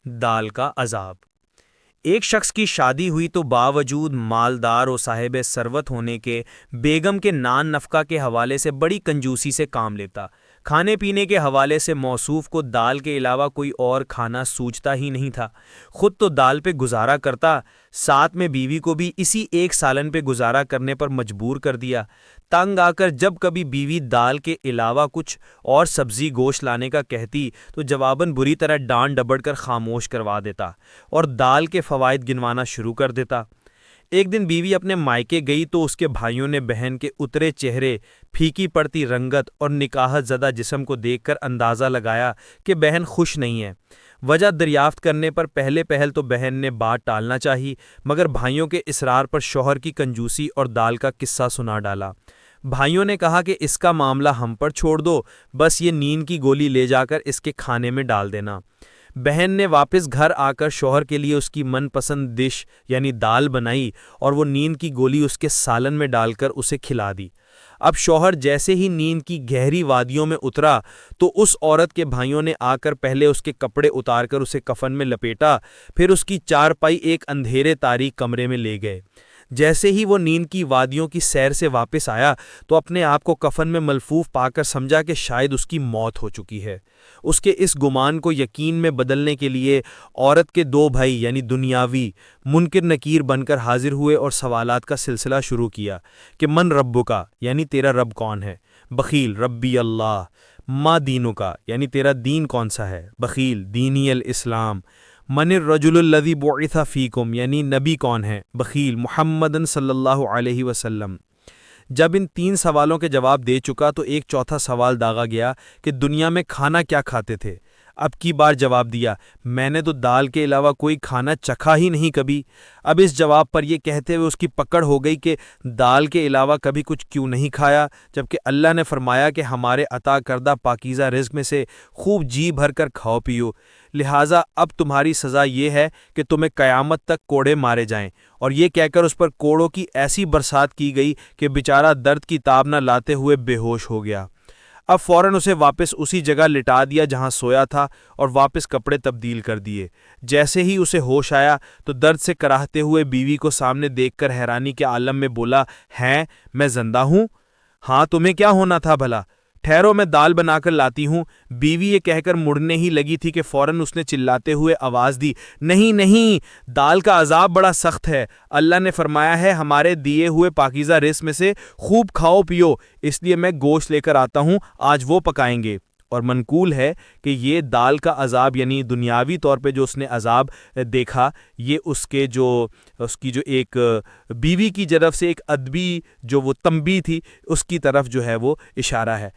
دال کا عذاب۔ ایک شخص کی شادی ہوئی تو باوجود مالدار و صاحب ثروت ہونے کے بیگم کے نان نفقہ کے حوالے سے بڑی کنجوسی سے کام لیتا۔ کھانے پینے کے حوالے سے موصوف کو دال کے علاوہ کوئی اور کھانا سوچتا ہی نہیں تھا۔ خود تو دال پہ گزارا کرتا، ساتھ میں بیوی کو بھی اسی ایک سالن پہ گزارا کرنے پر مجبور کر دیا۔ تنگ آ کر جب کبھی بیوی دال کے علاوہ کچھ اور سبزی گوشت لانے کا کہتی تو جواباً بری طرح ڈانٹ ڈپٹ کر خاموش کروا دیتا اور دال کے فوائد گنوانا شروع کر دیتا۔ ایک دن بیوی اپنے مائکے گئی تو اس کے بھائیوں نے بہن کے اترے چہرے، پھیکی پڑتی رنگت اور نکاحت زدہ جسم کو دیکھ کر اندازہ لگایا کہ بہن خوش نہیں ہے۔ وجہ دریافت کرنے پر پہلے پہل تو بہن نے بات ٹالنا چاہی، مگر بھائیوں کے اصرار پر شوہر کی کنجوسی اور دال کا قصہ سنا ڈالا۔ بھائیوں نے کہا کہ اس کا معاملہ ہم پر چھوڑ دو، بس یہ نیند کی گولی لے جا کر اس کے کھانے میں ڈال دینا۔ بہن نے واپس گھر آ کر شوہر کے لیے اس کی من پسند ڈش یعنی دال بنائی اور وہ نیند کی گولی اس کے سالن میں ڈال کر اسے کھلا دی۔ اب شوہر جیسے ہی نیند کی گہری وادیوں میں اترا تو اس عورت کے بھائیوں نے آ کر پہلے اس کے کپڑے اتار کر اسے کفن میں لپیٹا، پھر اس کی چارپائی ایک اندھیرے تاریک کمرے میں لے گئے۔ جیسے ہی وہ نیند کی وادیوں کی سیر سے واپس آیا تو اپنے آپ کو کفن میں ملفوف پا کر سمجھا کہ شاید اس کی موت ہو چکی ہے۔ اس کے اس گمان کو یقین میں بدلنے کے لیے عورت کے دو بھائی یعنی دنیاوی منکر نکیر بن کر حاضر ہوئے اور سوالات کا سلسلہ شروع کیا کہ من ربکا یعنی تیرا رب کون ہے؟ بخیل ربی اللہ۔ ما دینکا یعنی تیرا دین کون سا ہے؟ بخیل دینی الاسلام۔ من الرجل الذی بعث فیکم یعنی نبی کون ہے؟ بخیل محمد صلی اللہ علیہ وسلم۔ جب ان تین سوالوں کے جواب دے چکا تو ایک چوتھا سوال داغا گیا کہ دنیا میں کھانا کیا کھاتے تھے؟ اب کی بار جواب دیا، میں نے تو دال کے علاوہ کوئی کھانا چکھا ہی نہیں کبھی۔ اب اس جواب پر یہ کہتے ہوئے اس کی پکڑ ہو گئی کہ دال کے علاوہ کبھی کچھ کیوں نہیں کھایا، جبکہ اللہ نے فرمایا کہ ہمارے عطا کردہ پاکیزہ رزق میں سے خوب جی بھر کر کھاؤ پیو، لہٰذا اب تمہاری سزا یہ ہے کہ تمہیں قیامت تک کوڑے مارے جائیں۔ اور یہ کہہ کر اس پر کوڑوں کی ایسی برسات کی گئی کہ بیچارہ درد کی تاب نہ لاتے ہوئے بے ہوش ہو گیا۔ اب فوراً اسے واپس اسی جگہ لٹا دیا جہاں سویا تھا اور واپس کپڑے تبدیل کر دیے۔ جیسے ہی اسے ہوش آیا تو درد سے کراہتے ہوئے بیوی کو سامنے دیکھ کر حیرانی کے عالم میں بولا، ہیں میں زندہ ہوں؟ ہاں تمہیں کیا ہونا تھا بھلا؟ ٹھہرو میں دال بنا کر لاتی ہوں۔ بیوی یہ کہہ کر مڑنے ہی لگی تھی کہ فوراً اس نے چلاتے ہوئے آواز دی، نہیں نہیں، دال کا عذاب بڑا سخت ہے۔ اللہ نے فرمایا ہے ہمارے دیے ہوئے پاکیزہ رزق میں سے خوب کھاؤ پیو، اس لیے میں گوشت لے کر آتا ہوں، آج وہ پکائیں گے۔ اور منقول ہے کہ یہ دال کا عذاب یعنی دنیاوی طور پہ جو اس نے عذاب دیکھا، یہ اس کی جو ایک بیوی کی طرف سے ایک ادبی جو وہ تنبیہ تھی، اس کی طرف جو ہے وہ اشارہ ہے۔